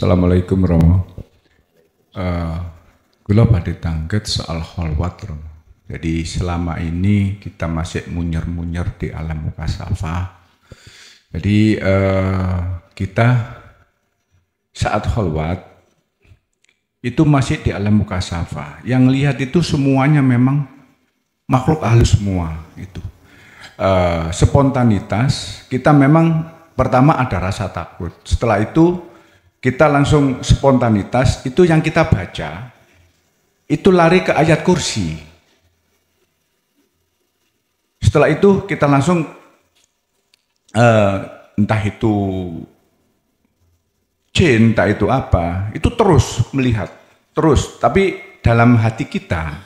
Assalamualaikum warahmatullahi. Kula badhe tangget soal kholwat. Jadi selama ini kita masih munyer-munyer di alam mukasafah. Jadi kita saat kholwat itu masih di alam mukasafah. Yang lihat itu semuanya memang makhluk halus semua itu. Spontanitas kita memang pertama ada rasa takut. Setelah itu kita langsung spontanitas, itu yang kita baca, itu lari ke ayat kursi. Setelah itu kita langsung, entah itu jin, entah itu apa, itu terus melihat, terus. Tapi dalam hati kita,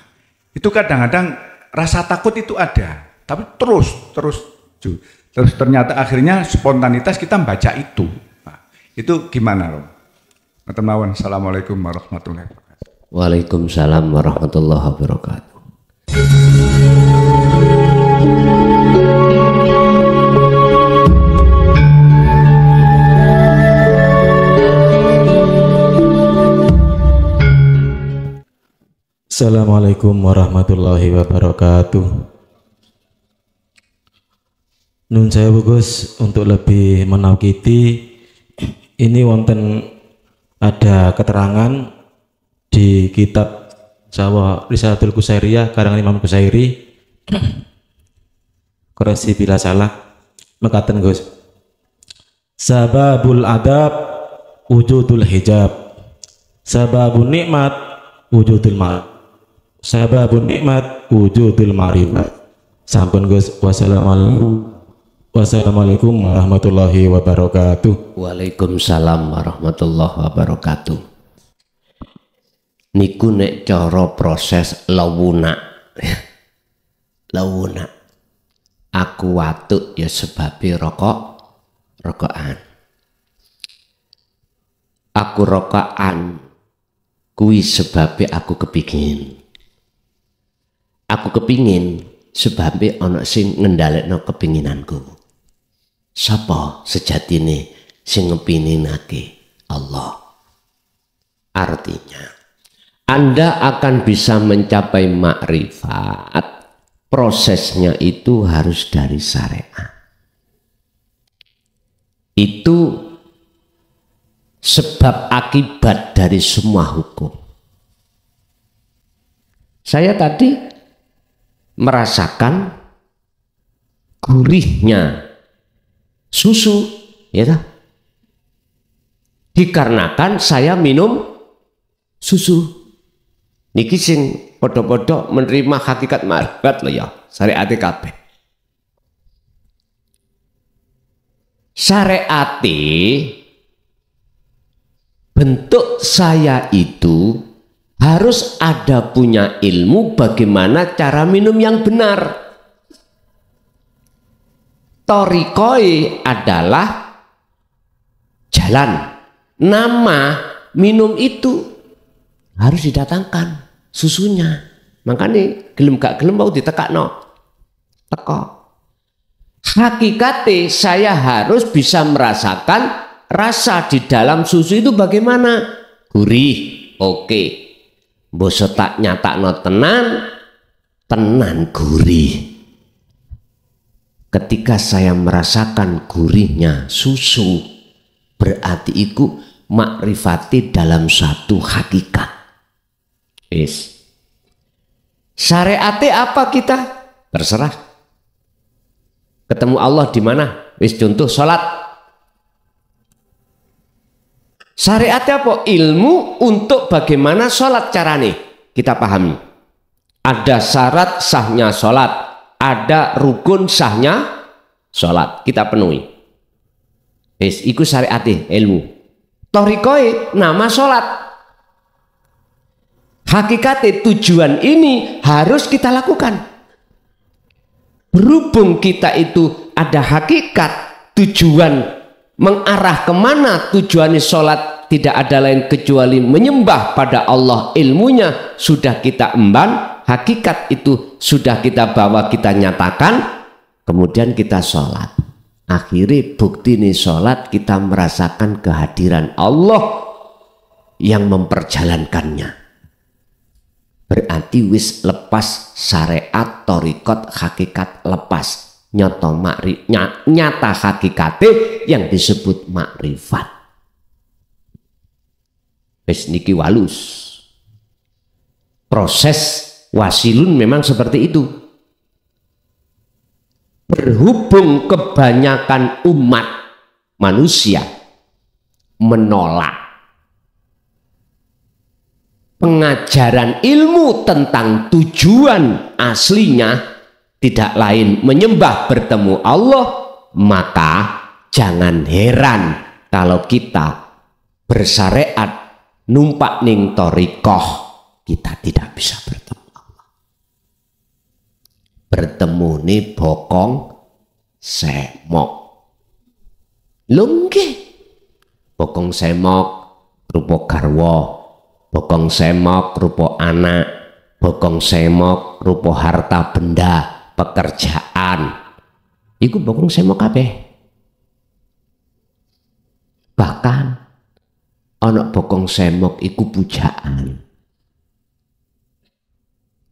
itu kadang-kadang rasa takut itu ada, tapi terus ternyata akhirnya spontanitas kita membaca itu. Itu gimana, Rom? Assalamualaikum warahmatullahi wabarakatuh. Waalaikumsalam warahmatullahi wabarakatuh. Assalamualaikum warahmatullahi wabarakatuh. Nun saya bagus untuk lebih menaukiti. Ini wonten ada keterangan di kitab Jawa Risalatul Qusairiyah karangan Imam Qusairi. Koreksi bila salah. Mekaten Gus. Sababul adab wujudul hijab. Sababun nikmat wujudul ma'rifat. Sababun nikmat wujudul ma'rifat. Sampun Gus. Wassalamualaikum warahmatullahi wabarakatuh. Waalaikumsalam warahmatullahi wabarakatuh. Niku nek cara proses lawunak. Lawunak. Aku watuk ya sebabnya rokokan. Aku rokokan kuwi sebabnya aku kepingin. Aku kepingin sebabnya ana sing ngendhalekno kepinginanku. Sapa sejatine sing ngepininake? Allah. Artinya Anda akan bisa mencapai makrifat, prosesnya itu harus dari syariat. Itu sebab akibat dari semua hukum. Saya tadi merasakan gurihnya susu, ya tak? Dikarenakan saya minum susu. Niki sing podo-podo menerima hakikat makrifat loh ya, syariate kabeh. Syariate bentuk saya itu harus ada punya ilmu bagaimana cara minum yang benar. Torikoi adalah jalan. Nama minum itu harus didatangkan susunya. Makanya gelem gak gelem mau ditekakno. Teko. Hakikate saya harus bisa merasakan rasa di dalam susu itu bagaimana. Gurih, oke. Mbok tak nyatakno tenan gurih. Ketika saya merasakan gurihnya susu, berarti itu makrifati dalam satu hakikat. Yes. Syariate apa kita? Terserah. Ketemu Allah di mana? Wis contoh salat. Syariate apa? Ilmu untuk bagaimana salat carane. Kita pahami. Ada syarat sahnya salat. Ada rukun sahnya sholat, kita penuhi. Iku syariati ilmu. Torikoi nama sholat. Hakikatnya tujuan ini harus kita lakukan. Berhubung kita itu ada hakikat tujuan mengarah kemana tujuannya sholat, tidak ada lain kecuali menyembah pada Allah. Ilmunya sudah kita emban. Hakikat itu sudah kita bawa, kita nyatakan, kemudian kita sholat. Akhirnya bukti ini sholat kita merasakan kehadiran Allah yang memperjalankannya. Berarti wis lepas syariat, torikot, hakikat lepas. Nyata hakikate yang disebut makrifat. Wis niki walus. Proses wasilun memang seperti itu. Berhubung kebanyakan umat manusia menolak pengajaran ilmu tentang tujuan aslinya tidak lain menyembah bertemu Allah, maka jangan heran kalau kita bersyariat numpak ning torikoh kita tidak bisa bertemu Allah. Bertemu nih bokong semok. Lungge bokong semok rupa garwa, bokong semok rupa anak, bokong semok rupa harta benda, pekerjaan. Iku bokong semok kabeh. Bahkan ana bokong semok iku pujaan.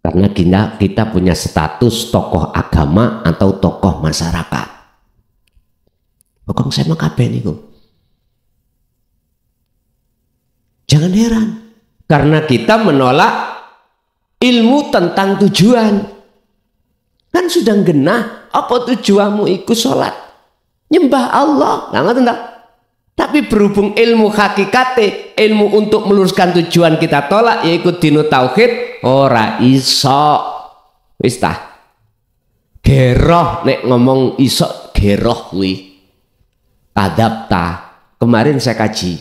Karena kita punya status tokoh agama atau tokoh masyarakat. Bokong semok kabeh niku. Jangan heran karena kita menolak ilmu tentang tujuan. Kan sudah genah apa tujuanmu iku sholat nyembah Allah. Nah, tapi berhubung ilmu hakikate, ilmu untuk meluruskan tujuan kita tolak, yaitu dinu tauhid, ora iso. Wis tah. Geroh nek ngomong iso geroh kuwi. Adapta. Kemarin saya kaji.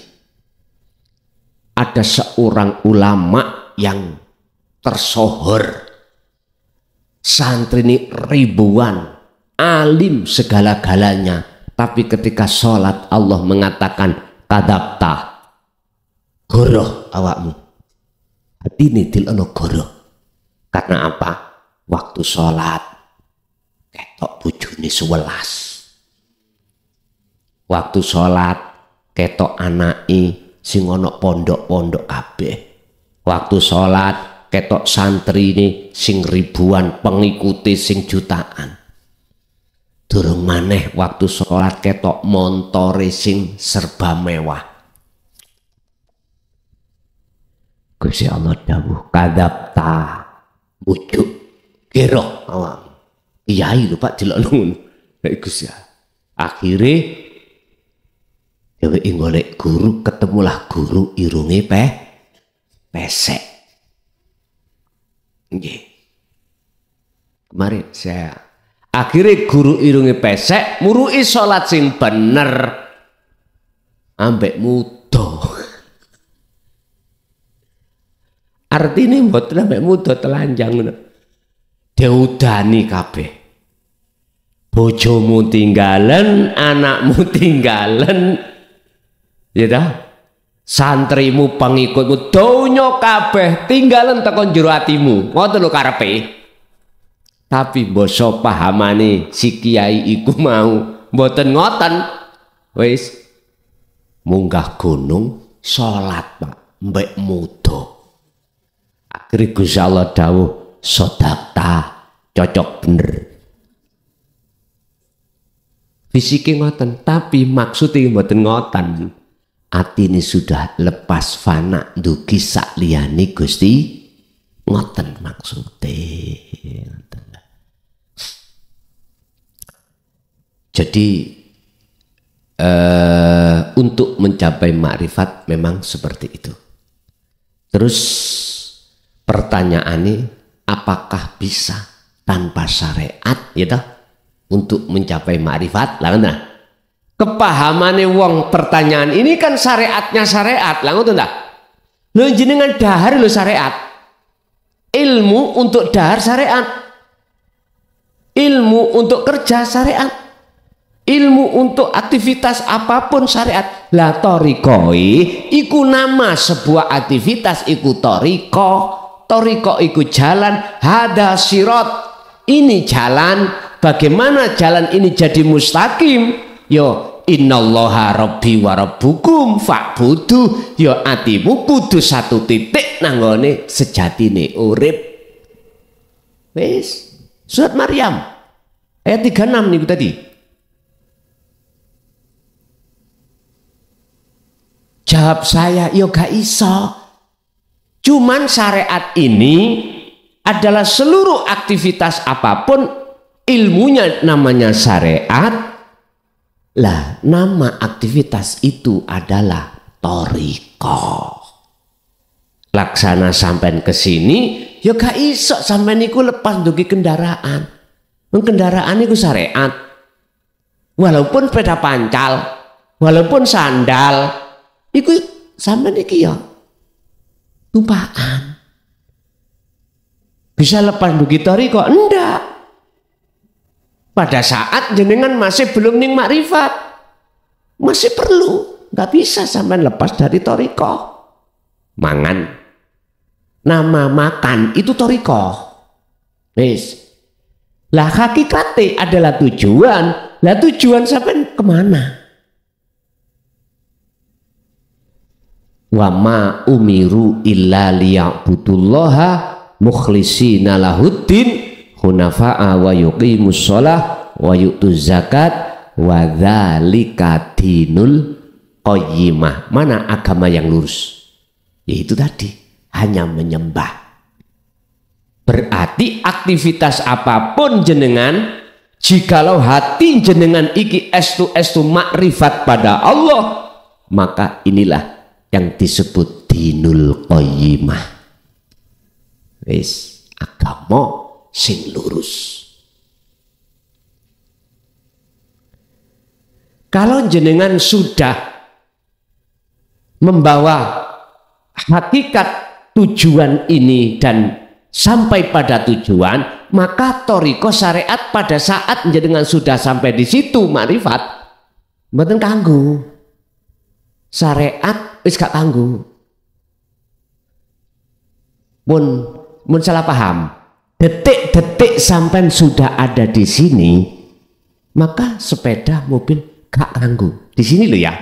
Ada seorang ulama yang tersohor. Santri ini ribuan, alim segala-galanya. Tapi ketika sholat Allah mengatakan kadapta, goroh awakmu. Hati ini dilono goroh. Karena apa? Waktu sholat ketok bujuni 11. Waktu sholat ketok anai sing ono pondok-pondok kabeh. Waktu sholat ketok santri ini sing ribuan, pengikuti sing jutaan. Durung maneh waktu sholat ketok montore sing serba mewah. Gusti Allah dawuh kadapta bujuk kira awam. Kiai lho Pak dilokno. Nek Gusti akhire dheweke golek guru, ketemulah guru irunge pesek. Nggih. Kemarin saya akhirnya guru irunge pesek murui sholat sing bener ambek muda. Artinya mboten ambek muda telanjang ngono. Diudani kabeh. Bojomu tinggalen, anakmu tinggalen. Ya dah. Santrimu pengikutmu donya kabeh tinggalen tekan jero atimu. Ngoten lho karepe. Tapi basa pahamane si kiai iku mau mboten ngoten. Wis munggah gunung salat Pak mbek muda. Akhire Gusti Allah dawuh sodakta cocok bener. Fisike ngoten tapi maksudnya mboten ngoten. Atine sudah lepas fana dugi sak liyane Gusti ngoten maksudnya. Jadi untuk mencapai makrifat memang seperti itu. Terus pertanyaannya apakah bisa tanpa syariat ya toh untuk mencapai makrifat? Lah ngoten. Kepahamane wong pertanyaan ini kan syariatnya syariat. Lah ngoten ta? Lho jenengan dahar lho syariat. Ilmu untuk dahar syariat. Ilmu untuk kerja syariat. Ilmu untuk aktivitas apapun syariat. Lah torikoi iku nama sebuah aktivitas iku toriko. Toriko iku jalan. Hada sirot. Ini jalan. Bagaimana jalan ini jadi mustaqim? Yo innallaha rabbi wa rabbukum fa'budu, ya atimu kudu satu titik nanggone sejatine urip. Wis, surat Maryam ayat 36 niku tadi. Jawab saya, yo gak iso. Cuman syariat ini adalah seluruh aktivitas apapun ilmunya namanya syariat. Lah, nama aktivitas itu adalah thariqah. Laksana sampean ke sini, ya gak iso sampean niku lepas dugi kendaraan. Kendaraan niku syariat. Walaupun sepeda pancal, walaupun sandal, iku sampean iki ya tumpahan. Bisa lepas dugi thariqah? Enggak. Pada saat jenengan masih belum ning makrifat, masih perlu, nggak bisa sampai lepas dari thariqah. Mangan, nama makan itu thariqah. Wis, lah hakikatnya adalah tujuan. Lah tujuan sampai kemana? Wa ma umiru illa liya'budullaha mukhlishina lahuddin hunafa'a wa yuqimus shalah wa yu'tuz zakat wa dzalika dinul qayyimah. Mana agama yang lurus? Yaitu tadi, hanya menyembah. Berarti aktivitas apapun jenengan, jikalau hati jenengan iki estu makrifat pada Allah, maka inilah yang disebut dinul qayyimah. Wis, agama sing lurus. Kalau jenengan sudah membawa hakikat tujuan ini dan sampai pada tujuan, maka thariqah syariat pada saat jenengan sudah sampai di situ makrifat, mboten kanggo. Syariat wis gak kanggo. Mun salah paham. Detik-detik sampai sudah ada di sini, maka sepeda mobil gak ganggu. Di sini loh ya.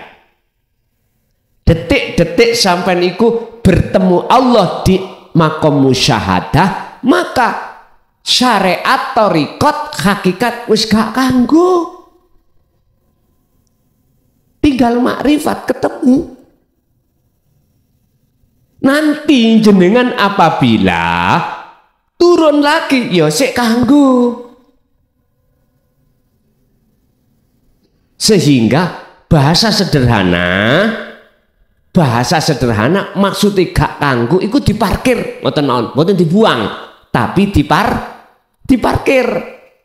Detik-detik sampai iku bertemu Allah di makom musyahadah, maka syariat thariqat hakikat wis gak ganggu. Tinggal makrifat ketemu. Nanti jenengan apabila turun lagi, ya sik kanggo. Sehingga bahasa sederhana maksudnya gak kanggo iku diparkir, mboten dibuang, tapi diparkir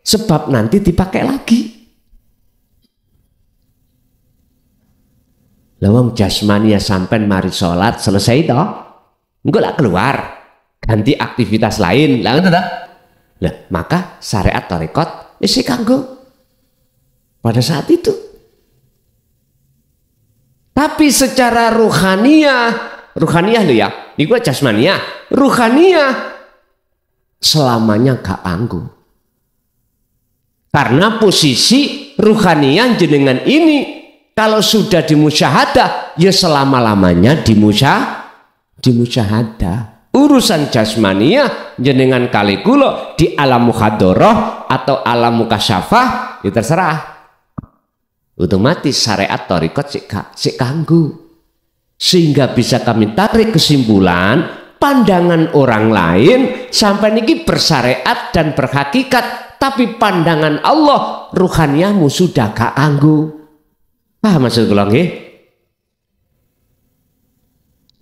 sebab nanti dipakai lagi. Lawang jasmania sampai mari sholat selesai toh, engko lah keluar ganti aktivitas lain lah, maka syariat thariqat isi kanggo pada saat itu. Tapi secara ruhaniyah lo ya, ini gua jasmania, ruhaniyah selamanya gak kanggo. Karena posisi ruhaniyah jenengan ini kalau sudah dimusyahadah, ya selama-lamanya dimusyahadah. Urusan jasmaniyah jenengan kali kulo di alam muhadharah atau alam mukasyafah, ya terserah. Otomatis syariat thariqat sik kanggo. Sehingga bisa kami tarik kesimpulan, pandangan orang lain sampai niki bersyariat dan berhakikat, tapi pandangan Allah ruhaniyahmu sudah gak kanggo. Paham maksud kula nggih?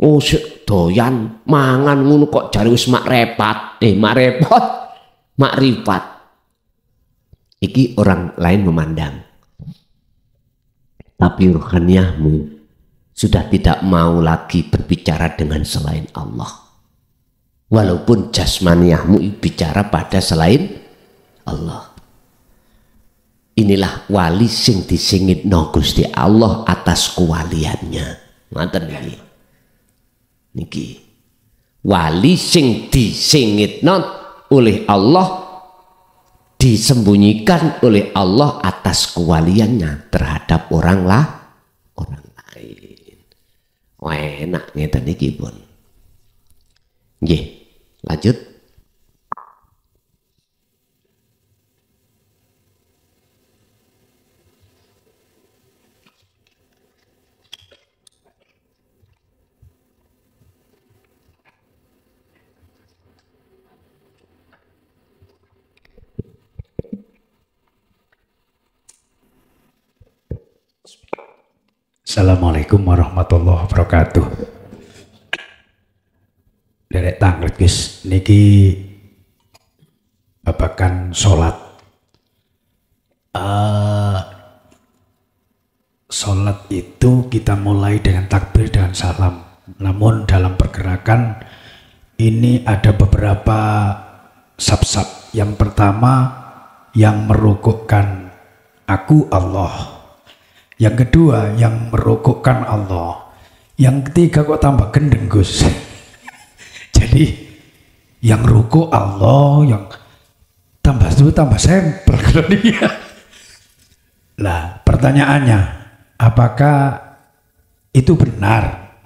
Oh, doyan mangan ngono kok jare wis mak repot. Makrifat. Iki orang lain memandang. Tapi ruhaniyahmu sudah tidak mau lagi berbicara dengan selain Allah. Walaupun jasmaniyahmu bicara pada selain Allah. Inilah wali sing disingitno Gusti Allah atas kewaliannya. Ngoten niki. Wali sing disingitno oleh Allah disembunyikan oleh Allah atas kewaliannya terhadap orang lain. Wah, enak ngeten iki pun. Nggih, lanjut. Assalamualaikum warahmatullahi wabarakatuh. Derek tanglet guys, niki babakan sholat. Sholat itu kita mulai dengan takbir dan salam. Namun dalam pergerakan ini ada beberapa sab-sab. Yang pertama yang merukukkan aku Allah. Yang kedua yang merukukkan Allah. Yang ketiga kok tambah gendeng Gus. Jadi yang ruku Allah, yang tambah itu tambah sampel kalau dia. Lah pertanyaannya, apakah itu benar?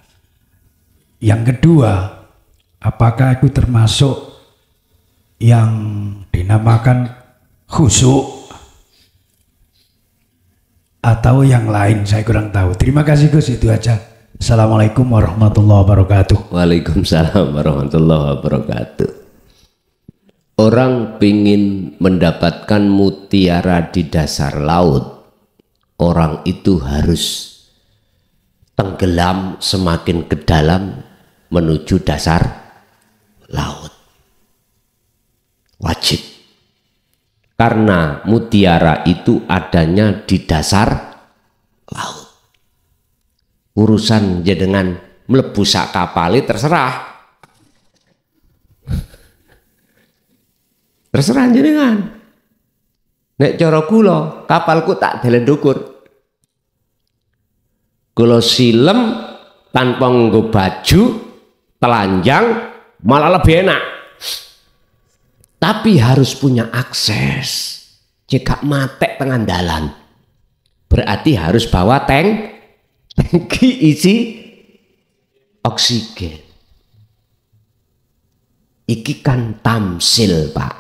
Yang kedua, apakah itu termasuk yang dinamakan khusyuk atau yang lain? Saya kurang tahu. Terima kasih Gus, itu aja. Assalamualaikum warahmatullahi wabarakatuh. Waalaikumsalam warahmatullahi wabarakatuh. Orang ingin mendapatkan mutiara di dasar laut, orang itu harus tenggelam semakin ke dalam menuju dasar laut. Wajib. Karena mutiara itu adanya di dasar laut. Urusan jenengan mlebu sak kapale terserah. Terserah jenengan. Nek cara kula, kapalku tak delen ndukur. Kula silem tanpa nggo baju, telanjang malah lebih enak. Tapi harus punya akses. Jika matek tengah dalan, berarti harus bawa tangki isi oksigen. Iki kan tamsil Pak,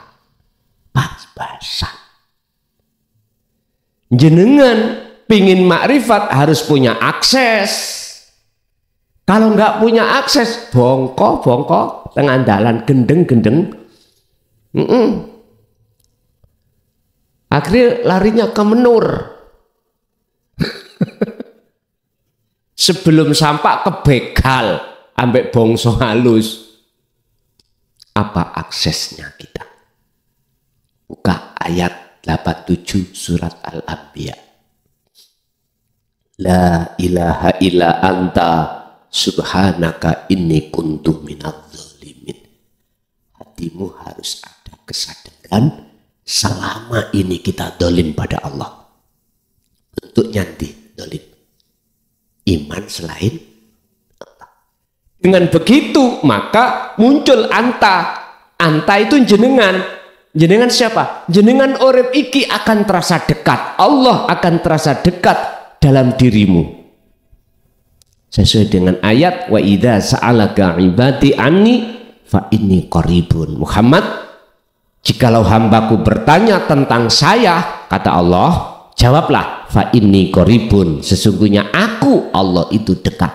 pas-pasan. Jenengan pingin makrifat harus punya akses. Kalau nggak punya akses, bongko tengah dalan, gendeng. Akhirnya larinya ke menur. Sebelum sampai ke begal ambek bongso halus. Apa aksesnya kita? Buka ayat 87 surat Al-Anbiya. La ilaha illa anta subhanaka inni kuntu minadz zalimin. Hatimu harus ada kesadaran selama ini kita dolim pada Allah. Bentuknya nanti dolim. Iman selain Allah. Dengan begitu maka muncul anta. Anta itu jenengan. Jenengan siapa? Jenengan urip iki akan terasa dekat. Allah akan terasa dekat dalam dirimu. Sesuai dengan ayat wa idza sa'alaka ibadi anni fa inni qaribun. Muhammad, jikalau hambaku bertanya tentang saya, kata Allah, jawablah fa inni qaribun, sesungguhnya aku Allah itu dekat.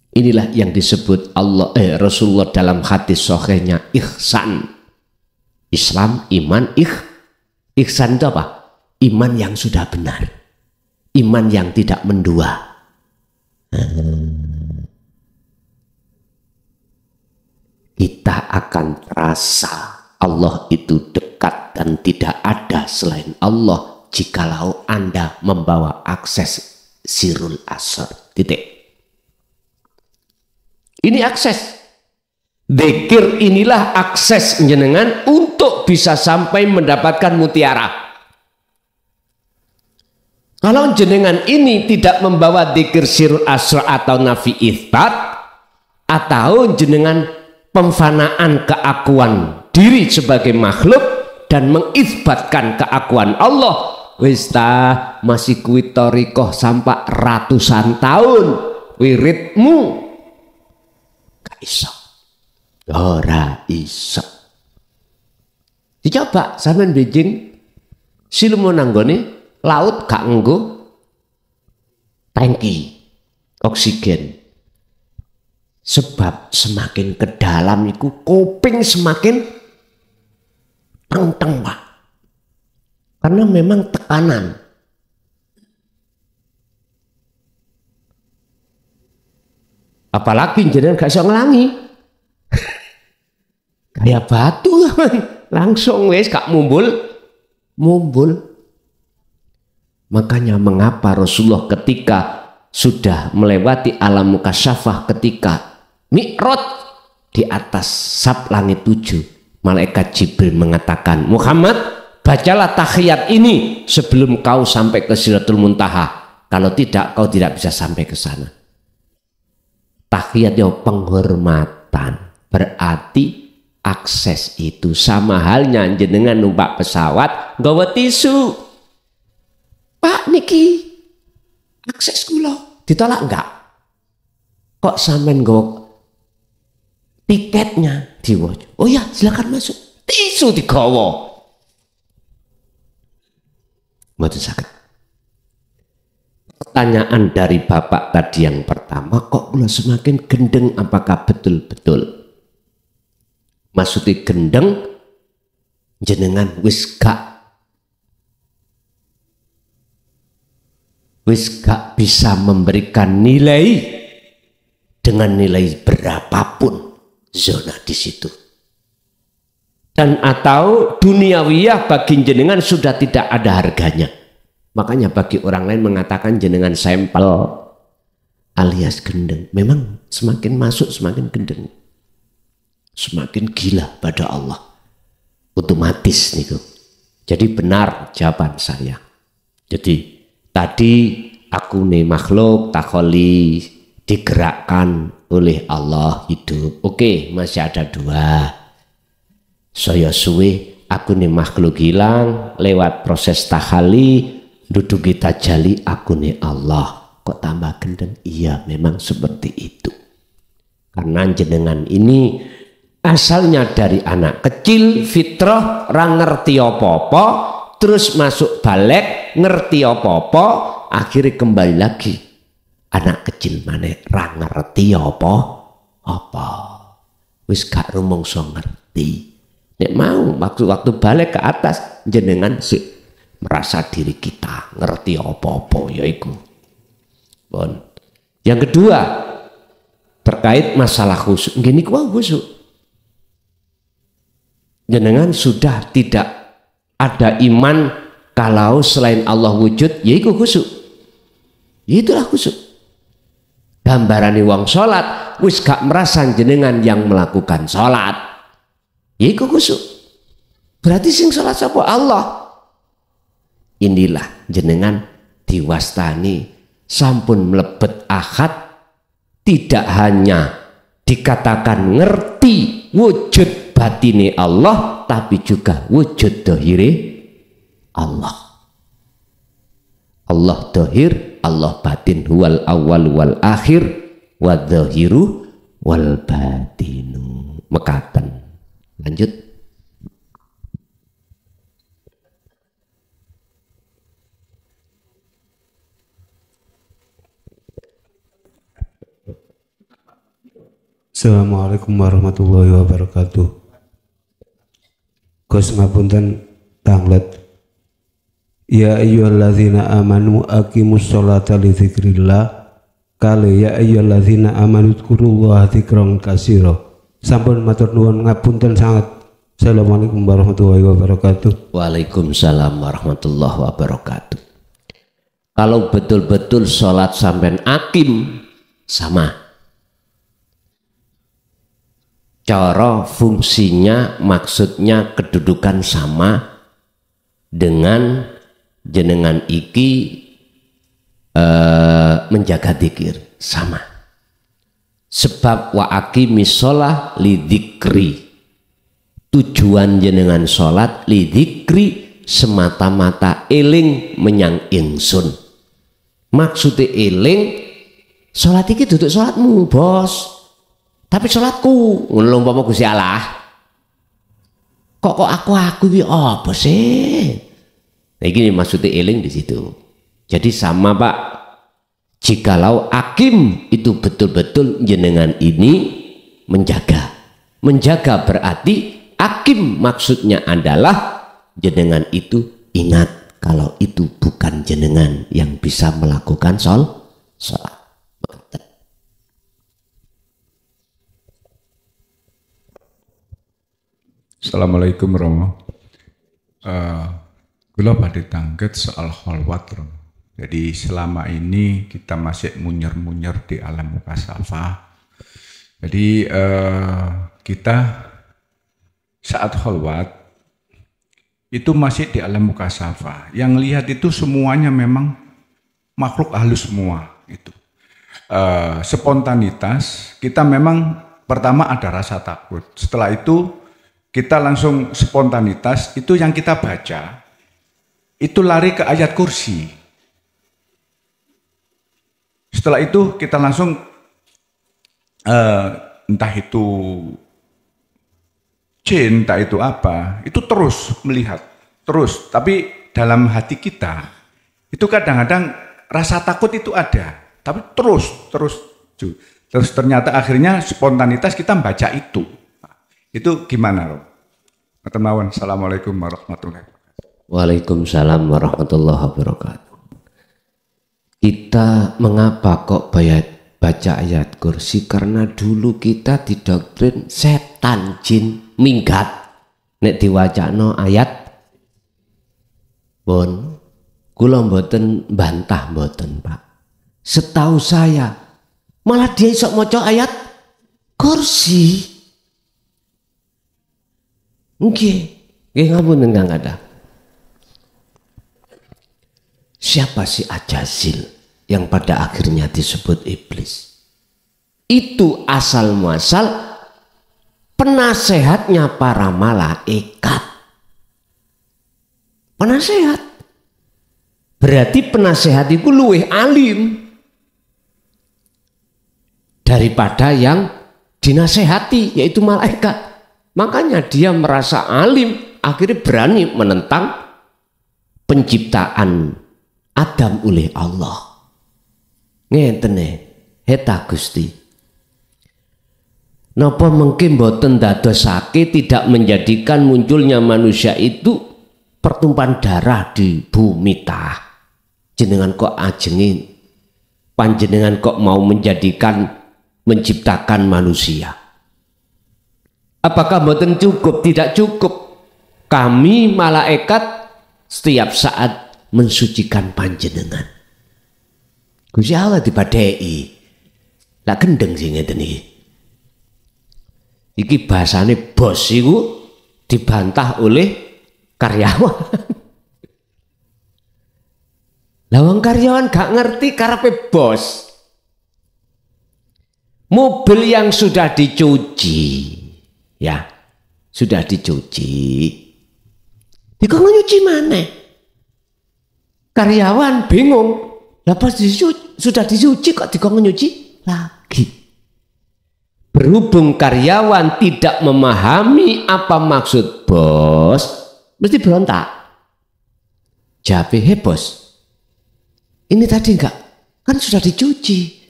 Inilah yang disebut Rasulullah dalam hadis sahihnya ihsan. Islam, iman, ihsan itu apa? Iman yang sudah benar, iman yang tidak mendua. Kita akan terasa Allah itu dekat dan tidak ada selain Allah jikalau Anda membawa akses sirul asar. Titik. Ini akses. Dzikir inilah akses jenengan untuk bisa sampai mendapatkan mutiara. Kalau jenengan ini tidak membawa dzikir sirul asar atau nafi itsbat, atau jenengan pemfanaan keakuan diri sebagai makhluk dan mengisbatkan keakuan Allah. Wis ta masih kuwi thariqah sampai ratusan tahun wiridmu gak iso, ora iso. Dicoba sampean Beijing silumun nanggone laut gak nganggo tangki oksigen, sebab semakin ke dalam iku kuping semakin teng-teng Pak. Karena memang tekanan. Apalagi jenengan gak iso ngelangi. Kayak batu langsung wes gak mumbul. Makanya mengapa Rasulullah ketika sudah melewati alam mukasyafah, ketika Mi'raj di atas sab langit 7, malaikat Jibril mengatakan, Muhammad, bacalah tahiyat ini sebelum kau sampai ke Sidratul Muntaha. Kalau tidak, kau tidak bisa sampai ke sana. Tahiyat itu penghormatan, berarti akses itu sama halnya jenengan numpak pesawat nggawa tisu. Pak niki akses kula ditolak enggak? Kok sampean nggawa tiketnya diwojo? Oh ya, silakan masuk. Tisu digawa. Mboten saged. Pertanyaan dari Bapak tadi yang pertama, kok kula semakin gendeng, apakah betul-betul? Maksudnya gendeng jenengan wis gak bisa memberikan nilai dengan nilai berapapun zona di situ. Dan atau duniawiyah bagi jenengan sudah tidak ada harganya. Makanya bagi orang lain mengatakan jenengan sampel alias gendeng. Memang semakin masuk semakin gendeng, semakin gila pada Allah. Otomatis niku. Jadi benar jawaban saya. Jadi tadi aku nih makhluk takholi digerakkan oleh Allah hidup. Oke, masih ada dua. Saya suwe aku nih makhluk hilang lewat proses tahali, duduk kita jali aku nih Allah. Kok tambah gendeng? Iya, memang seperti itu. Karena jenengan ini asalnya dari anak kecil, fitrah, ra ngerti apa-apa, terus masuk balik, ngerti apa-apa, akhirnya kembali lagi anak kecil mana ra ngerti apa-apa. Wis gak rumangsa ngerti. Nek mau waktu balik ke atas jenengan sih merasa diri kita ngerti apa-apa yaiku. Bon. Yang kedua terkait masalah khusyuk. Gini kuwi khusyuk. Jenengan sudah tidak ada iman kalau selain Allah wujud, yaiku khusyuk. Itulah khusyuk. Gambarane wong salat wis gak merasa jenengan yang melakukan salat. Yaiku khusyuk. Berarti sing salat sapa? Allah. Inilah jenengan diwastani sampun mlebet akad, tidak hanya dikatakan ngerti wujud batine Allah, tapi juga wujud dohire Allah. Allah dohir, Allah batin, huwal awal wal akhir, wa dohiru wal batinu. Mekaten. Lanjut. Assalamualaikum warahmatullahi wabarakatuh. Gus ngapunten tanglet. Ya ayyuhalladzina amanu aqimus sholata li dzikrillah. Kali ya ayyuhalladzina amanu dzkurullaha dzikran katsira. Sampun matur nuwun ngapunten sangat. Assalamualaikum warahmatullahi wabarakatuh. Waalaikumsalam warahmatullahi wabarakatuh. Kalau betul-betul sholat sampai akim sama. Cara fungsinya, maksudnya kedudukan sama dengan jenengan iki menjaga dzikir sama. Sebab wa aqimis shalah li dzikri. tujuan jenengan sholat lidzikri semata-mata eling menyang ingsun. Maksudnya eling sholat iki duduk sholatmu bos, tapi sholatku ngelompok Gusti Allah. Kok aku iki apa sih? Nah ini maksudnya eling di situ. Jadi sama Pak, jikalau akim itu betul-betul jenengan ini menjaga. Menjaga berarti akim maksudnya adalah jenengan itu ingat kalau itu bukan jenengan yang bisa melakukan sholat. Assalamualaikum warahmatullahi. Kula badhe tangget soal kholwat. Jadi selama ini kita masih munyer-munyer di alam mukasafah. Jadi kita saat kholwat itu masih di alam mukasafah. Yang lihat itu semuanya memang makhluk halus semua itu. Spontanitas kita memang pertama ada rasa takut. Setelah itu kita langsung spontanitas itu yang kita baca. Itu lari ke ayat kursi. Setelah itu kita langsung entah itu jin, entah itu apa, itu terus melihat, terus. Tapi dalam hati kita, itu kadang-kadang rasa takut itu ada, tapi terus ternyata akhirnya spontanitas kita membaca itu. Itu gimana, Rob? Assalamualaikum warahmatullahi wabarakatuh. Waalaikumsalam warahmatullahi wabarakatuh. Kita mengapa kok baca ayat kursi? Karena dulu kita didoktrin setan jin minggat nek diwacano ayat pun kula mboten bantah mboten Pak. Setahu saya malah dia iso maca ayat kursi. Nggih ngapunten Kang Kada. Siapa si Ajazil yang pada akhirnya disebut iblis? Itu asal muasal penasehatnya para malaikat. Penasehat. Berarti penasehat itu luwih alim daripada yang dinasehati, yaitu malaikat. Makanya dia merasa alim, akhirnya berani menentang penciptaan Adam oleh Allah. Ngentene, heta Gusti. Napa mungkin boten dadosake tidak menjadikan munculnya manusia itu pertumpahan darah di bumi tah. Jenengan kok ajengin, panjenengan kok mau menciptakan manusia. Apakah boten cukup? Tidak cukup. Kami malaikat setiap saat mensucikan panjenengan. Gusti Allah dibadai. Lah gendeng sing ngeten iki. Iki bahasane bos iku dibantah oleh karyawan. Lah wong karyawan gak ngerti karepe bos. Mobil yang sudah dicuci, ya, sudah dicuci. Dikon nyuci mana? Karyawan bingung, lah pas sudah dicuci kok dikon nyuci lagi. Berhubung karyawan tidak memahami apa maksud bos, mesti berontak. Jabe, bos, ini tadi enggak, kan sudah dicuci,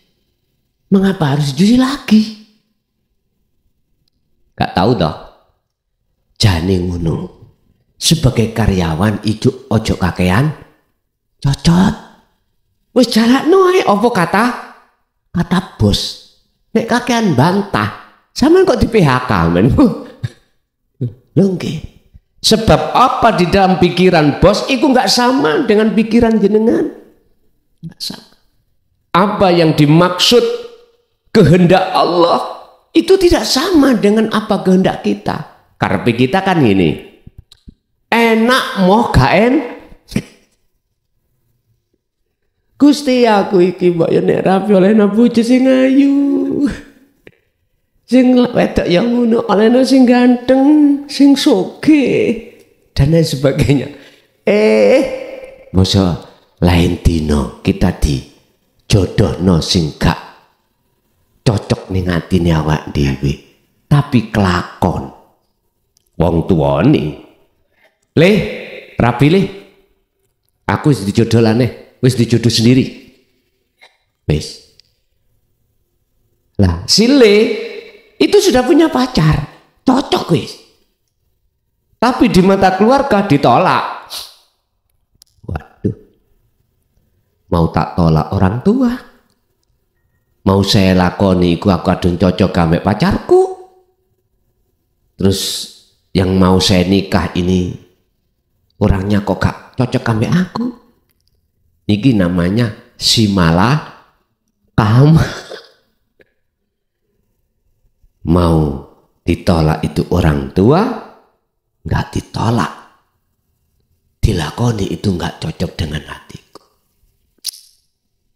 mengapa harus dicuci lagi? Gak tahu toh, jane ngono. Sebagai karyawan itu ojo kakean cocot. Wis jalakno ae apa kata bos. Nek kakean bantah, sampean kok di PHK men. Lho nggih. Sebab apa di dalam pikiran bos itu enggak sama dengan pikiran jenengan. Enggak sama. Apa yang dimaksud kehendak Allah itu tidak sama dengan apa kehendak kita. Karena kita kan ini. Enak moh gak Gusti aku iki mbok yen nek rapi oleh bojo sing ayu. Sing wedok yang ngono olehno sing ganteng, sing sugih dan lain sebagainya. Masa lain dino kita dijodohno sing gak cocok ning atine awak dhewe, tapi kelakon wong tuane. Le, rabi le. Aku wis dijodohlane, wis dijodoh sendiri. Wis. Lah, si Le itu sudah punya pacar, cocok wis. Tapi di mata keluarga ditolak. Waduh. Mau tak tolak orang tua. Mau saya lakoni iku aku adun cocok ambek pacarku. Terus yang mau saya nikah ini orangnya kok gak cocok ambek aku. Niki namanya si malah kamu. Mau ditolak itu orang tua, nggak ditolak, dilakoni itu nggak cocok dengan hatiku.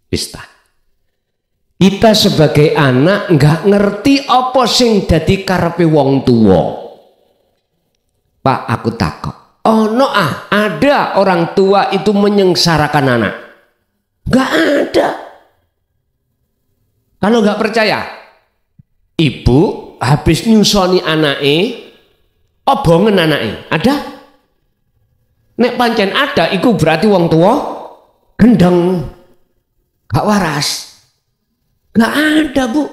Pista. Kita sebagai anak nggak ngerti apa sing dadi karepe wong tua. Pak, aku takut. Ada orang tua itu menyengsarakan anak? Nggak ada. Kalau nggak percaya, ibu habis nyusoni anake, obongen anake, ada? Nek pancen ada, iku berarti wong tua gendeng, gak waras. Gak ada, Bu.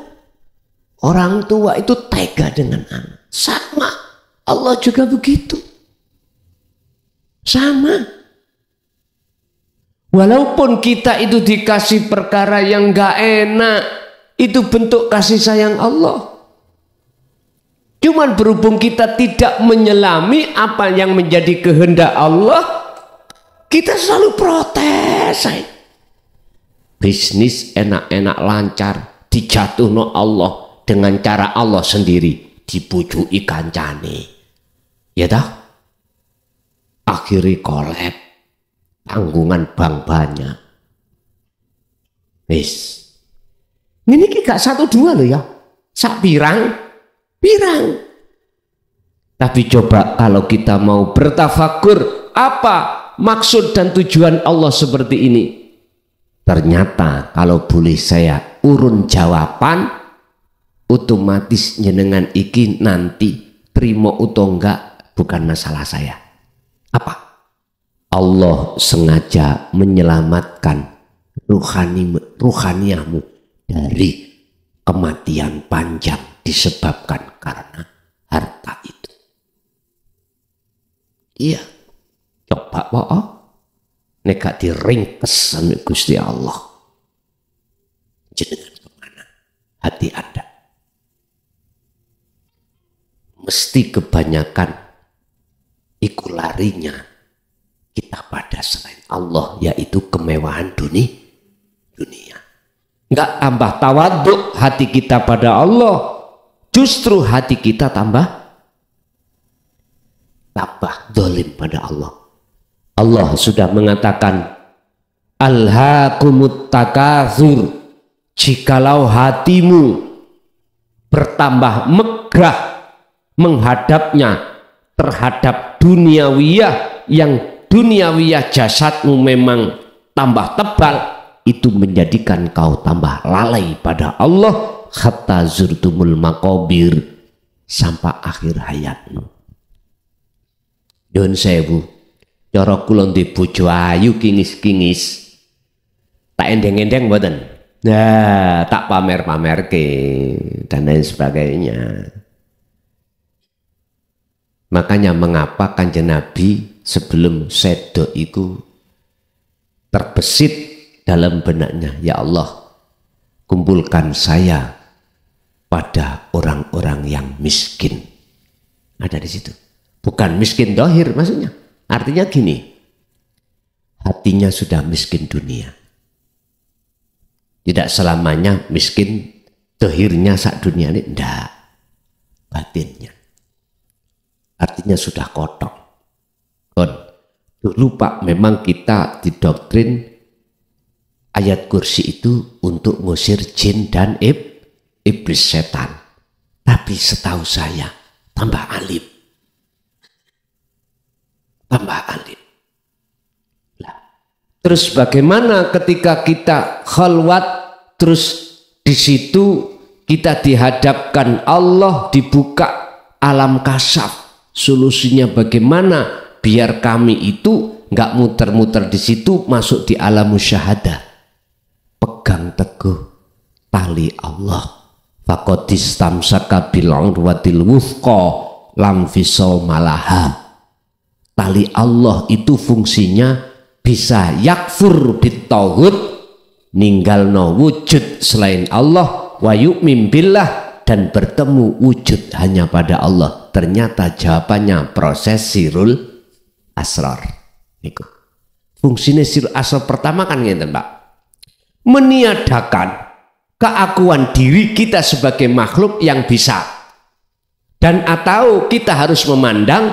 Orang tua itu tega dengan anak. Sama, Allah juga begitu. Sama. Walaupun kita itu dikasih perkara yang gak enak, itu bentuk kasih sayang Allah. Cuman berhubung kita tidak menyelami apa yang menjadi kehendak Allah, kita selalu protes. Bisnis enak-enak lancar, dijatuhno Allah dengan cara Allah sendiri, dibujuki kancane. Ya dah? Akhiri kolab, tanggungan bank banyak. Wis. Ini gak 1-2 loh ya. Sak pirang. Tapi coba kalau kita mau bertafakur, apa maksud dan tujuan Allah seperti ini? Ternyata kalau boleh saya urun jawaban, otomatis jenengan iki nanti terima atau enggak bukan masalah saya. Apa? Allah sengaja menyelamatkan ruhaniahmu dari kematian panjang disebabkan karena harta itu. Iya, coba apa? Nek gak diringkes sama Gusti Allah, jenengan kemana hati Anda? Mesti kebanyakan iku larinya kita pada selain Allah, yaitu kemewahan dunia. Enggak tambah tawaduk hati kita pada Allah, justru hati kita tambah dolim pada Allah. Allah sudah mengatakan, alhaakumut takatsur, jikalau hatimu bertambah megah menghadapnya terhadap duniawiyah, yang duniawiyah jasadmu memang tambah tebal, itu menjadikan kau tambah lalai pada Allah, hatta zurtumul maqabir, sampai akhir hayatmu. Don sewu, cara kula ndek bojo ayu kingis-kingis, tak endeng-endeng mboten. Nah, tak pamer-pamerke dan lain sebagainya. Makanya mengapa Kanjeng Nabi sebelum sedo itu terbesit dalam benaknya, ya Allah, kumpulkan saya pada orang-orang yang miskin. Ada di situ. Bukan miskin dohir maksudnya. Artinya gini, hatinya sudah miskin dunia. Tidak selamanya miskin dohirnya sak dunia ini, enggak. Batinnya. Artinya sudah kotor. Dulu Pak, memang kita didoktrin ayat kursi itu untuk ngusir jin dan iblis setan. Tapi setahu saya tambah alim. Tambah alim. Nah, terus bagaimana ketika kita khalwat, terus di situ kita dihadapkan Allah, dibuka alam kasaf. Solusinya bagaimana biar kami itu nggak muter-muter di situ, masuk di alam musyahadah. Pegang teguh tali Allah. Faqadis tamsaka bil urwatil wuthqa lam fisal malaha. Tali Allah itu fungsinya bisa yakfur bitauhid, ninggalno wujud selain Allah, wa yu'min billah, dan bertemu wujud hanya pada Allah. Ternyata jawabannya proses sirul asrar. Niku. Fungsinya sirul asrar pertama kan ngeten, Pak. Meniadakan keakuan diri kita sebagai makhluk yang bisa, dan atau kita harus memandang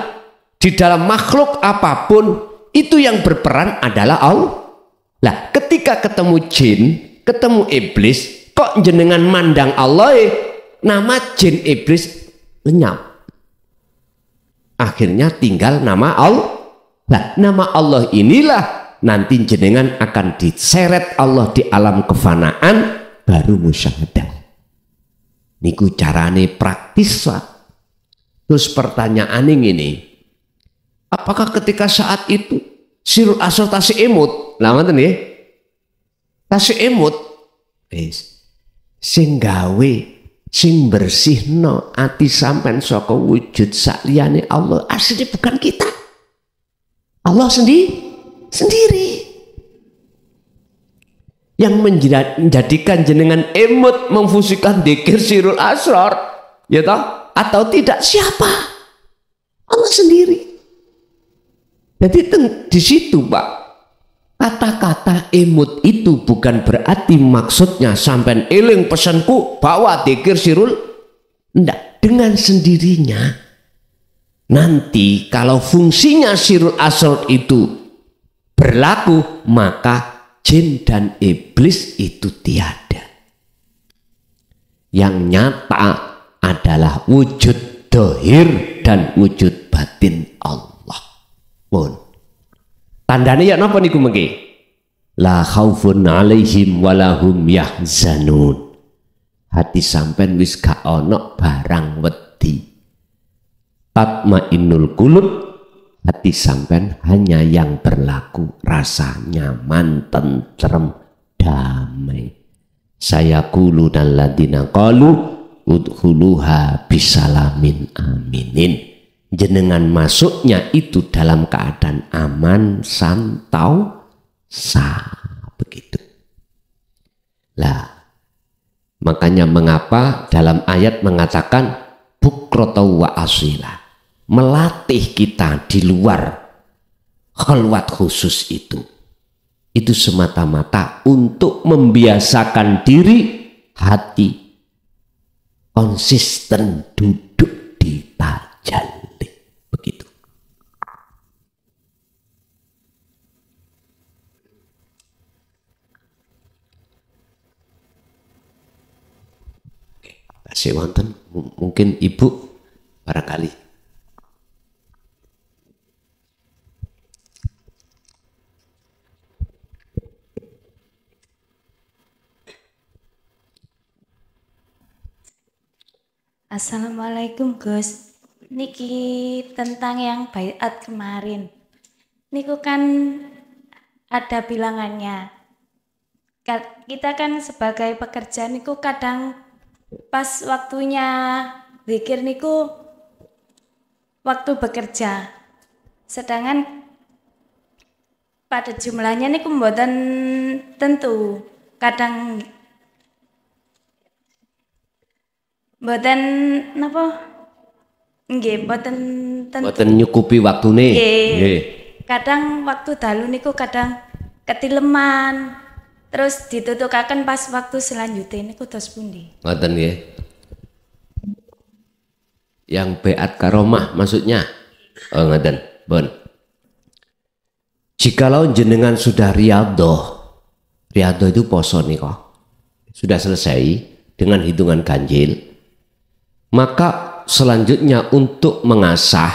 di dalam makhluk apapun itu yang berperan adalah Allah. Lah, ketika ketemu jin, ketemu iblis, kok jenengan mandang Allah, nama jin iblis lenyap. Akhirnya tinggal nama Allah. Lah, nama Allah inilah nanti jenengan akan diseret Allah di alam kefanaan, baru musyahadah. Niku carane praktis, Pak. Terus pertanyaan ini, apakah ketika saat itu sirul asrar tasih emut? Lah ngoten nggih. Tasih emut sing gawe, sing bersihno ati sampean saka wujud sakliyane Allah, asli bukan kita. Allah sendiri. Yang menjadikan jenengan emut memfungsikan dzikir sirul asrar, ya toh? Atau tidak, siapa? Allah sendiri. Jadi di situ, Pak, kata-kata emut itu bukan berarti maksudnya sampai eling pesanku bawa dzikir sirul, enggak, dengan sendirinya. Nanti kalau fungsinya sirul asrar itu berlaku, maka jin dan iblis itu tiada. Yang nyata adalah wujud dohir dan wujud batin Allah. Pun tandanya ya napa niku mengki? La khaufun alaihim walahum yahzanun. Hati sampean wis gak ono barang wedi. Tatmainnul qulub, hati sampean hanya yang berlaku rasa nyaman, tentrem, damai. Saya qulu dan ladina qalu udkhuluha bisalamin aminin. Jenengan masuknya itu dalam keadaan aman, santau, begitu. Lah, makanya mengapa dalam ayat mengatakan bukrotau wa asila, melatih kita di luar khalwat khusus itu semata-mata untuk membiasakan diri, hati konsisten duduk di tajalli, begitu. Kasih wonten, mungkin Ibu barangkali. Assalamualaikum Gus. Niki tentang yang baiat kemarin. Niku kan ada bilangannya. Kita kan sebagai pekerja niku kadang pas waktunya zikir niku waktu bekerja. Sedangkan pada jumlahnya niku mboten tentu. Kadang mboten napa? Nggih, mboten tentu. Mboten nyukupi waktune. Nggih. Kadang waktu dalu niku kadang ketileman. Terus ditutukaken pas waktu selanjutnya niku dos pundi? Ngoten nggih. Yang beat karomah maksudnya. Oh ngoten, bon. Jikalau jenengan sudah riyadhah itu poso nika. Sudah selesai dengan hitungan ganjil. Maka selanjutnya untuk mengasah,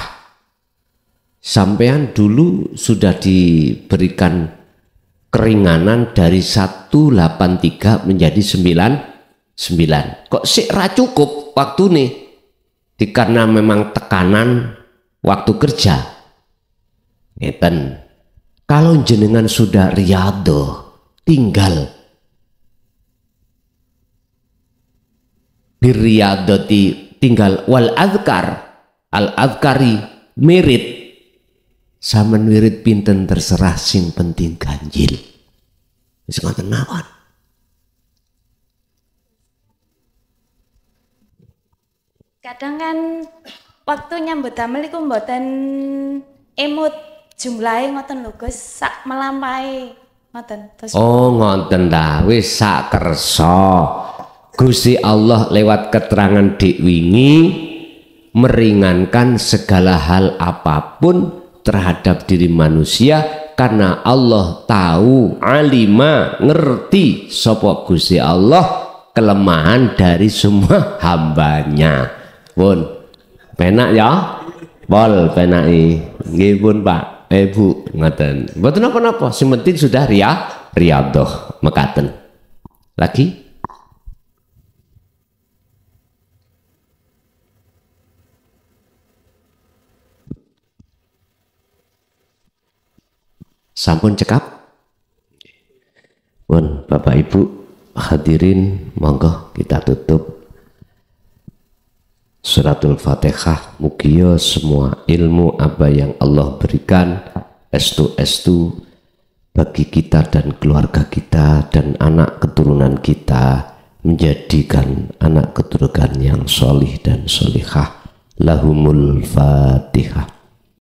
sampean dulu sudah diberikan keringanan dari 183 menjadi 99. Kok sih ra cukup waktu nih? Karena memang tekanan waktu kerja. Ngeten. Kalau jenengan sudah riyadhah, tinggal birriyadhati, tinggal wal azkar, al azkari mirit. Saman wirid pinten terserah, sing penting ganjil. Wis ngoten mawon. Kadang kan waktu nyambut damel iku mboten emut jumlahe ngoten lho Gus, sak melampahi ngoten. Oh ngoten ta, wis sak kersa. Gusti Allah lewat keterangan dik wingi meringankan segala hal apapun terhadap diri manusia, karena Allah tahu, alima, ngerti sapa Gusti Allah kelemahan dari semua hambanya. Pun penak ya, pol penaki nggih pun Pak, Bu, ngoten. Mboten napa-napa, sing penting sudah riyadhah mekaten. Lagi sampun cekap. Pun Bapak Ibu hadirin, monggo kita tutup suratul Fatihah. Mugia semua ilmu apa yang Allah berikan estu-estu bagi kita dan keluarga kita dan anak keturunan kita, menjadikan anak keturunan yang solih dan solihah. Lahumul Fatihah.